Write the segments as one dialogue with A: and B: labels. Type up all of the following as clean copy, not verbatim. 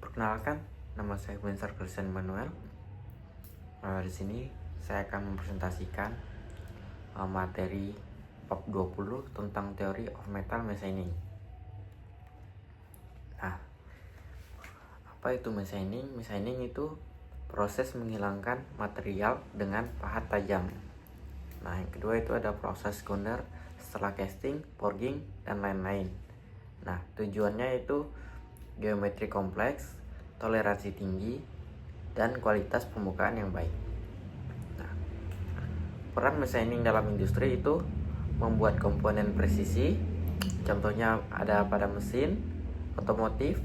A: Perkenalkan, nama saya Bensar Christian Manuel. Di sini saya akan mempresentasikan materi bab 20 tentang Theory of Metal Machining. Nah, apa itu machining? Machining itu proses menghilangkan material dengan pahat tajam. Nah, yang kedua itu ada proses sounder setelah casting, forging, dan lain-lain. Nah, tujuannya itu geometri kompleks, toleransi tinggi, dan kualitas permukaan yang baik. Nah, peran machining dalam industri itu membuat komponen presisi. Contohnya ada pada mesin, otomotif,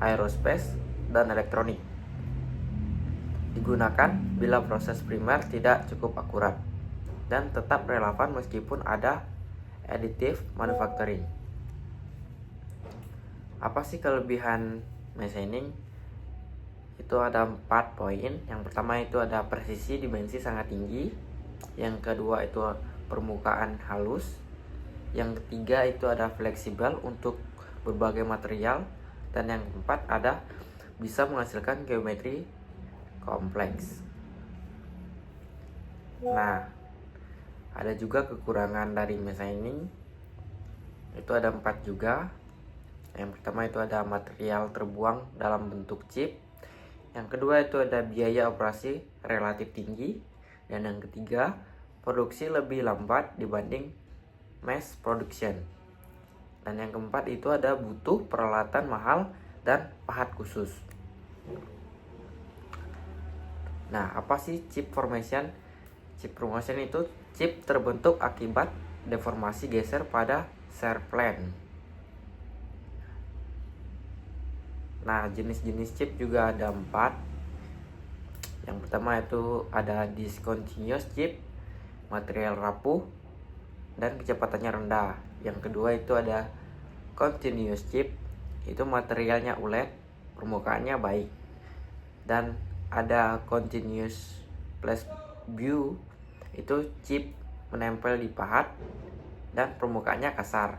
A: aerospace, dan elektronik. Digunakan bila proses primer tidak cukup akurat dan tetap relevan meskipun ada additive manufacturing. Apa sih kelebihan machining? Itu ada 4 poin. Yang pertama itu ada presisi dimensi sangat tinggi. Yang kedua itu permukaan halus. Yang ketiga itu ada fleksibel untuk berbagai material. Dan yang keempat ada bisa menghasilkan geometri kompleks. Nah, ada juga kekurangan dari machining. Itu ada 4 juga. Yang pertama itu ada material terbuang dalam bentuk chip. Yang kedua itu ada biaya operasi relatif tinggi. Dan yang ketiga, produksi lebih lambat dibanding mass production. Dan yang keempat itu ada butuh peralatan mahal dan pahat khusus. Nah, apa sih chip formation? Chip formation itu chip terbentuk akibat deformasi geser pada shear plane. Nah, jenis-jenis chip juga ada 4. Yang pertama itu ada discontinuous chip, material rapuh dan kecepatannya rendah. Yang kedua itu ada continuous chip, itu materialnya ulet, permukaannya baik. Dan ada continuous flash view, itu chip menempel di pahat dan permukaannya kasar.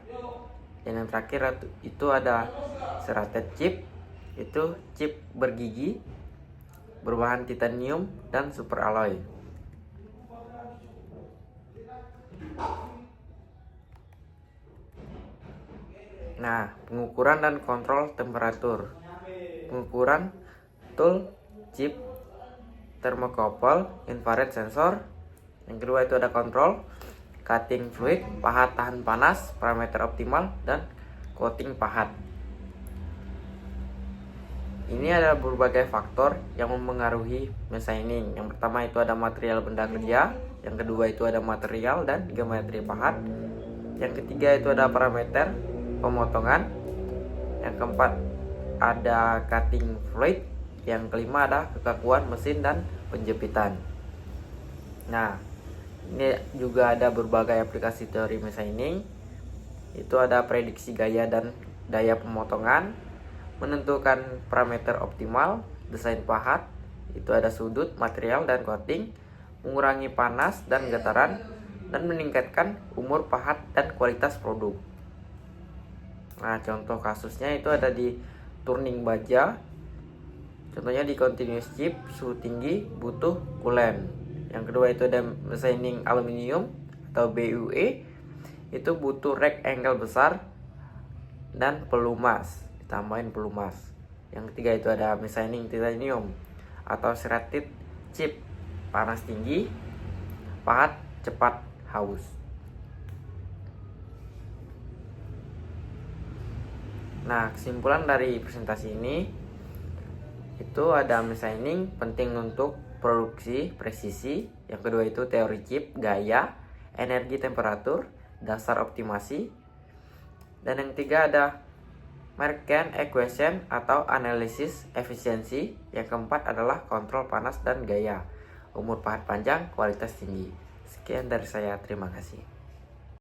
A: Dan yang terakhir itu ada serrated chip, itu chip bergigi berbahan titanium dan superalloy. Nah, pengukuran dan kontrol temperatur. Pengukuran tool, chip, thermocouple, infrared sensor. Yang kedua itu ada kontrol, cutting fluid, pahat tahan panas, parameter optimal, dan coating pahat. Ini ada berbagai faktor yang mempengaruhi machining. Yang pertama itu ada material benda kerja. Yang kedua itu ada material dan geometri pahat. Yang ketiga itu ada parameter pemotongan. Yang keempat ada cutting fluid. Yang kelima ada kekakuan mesin dan penjepitan. Nah, ini juga ada berbagai aplikasi teori machining. Itu ada prediksi gaya dan daya pemotongan, menentukan parameter optimal, desain pahat, itu ada sudut, material, dan coating, mengurangi panas dan getaran, dan meningkatkan umur pahat dan kualitas produk. Nah, contoh kasusnya itu ada di turning baja. Contohnya di continuous chip, suhu tinggi butuh coolant. Yang kedua itu ada machining aluminium atau BUE, itu butuh rectangle besar dan pelumas, ditambahin pelumas. Yang ketiga itu ada machining titanium atau serrated chip, panas tinggi, pahat cepat haus. Nah, kesimpulan dari presentasi ini itu ada machining penting untuk produksi presisi. Yang kedua itu teori chip, gaya, energi, temperatur, dasar optimasi. Dan yang ketiga ada Merkant equation atau analisis efisiensi. Yang keempat adalah kontrol panas dan gaya, umur pahat panjang, kualitas tinggi. Sekian dari saya, terima kasih.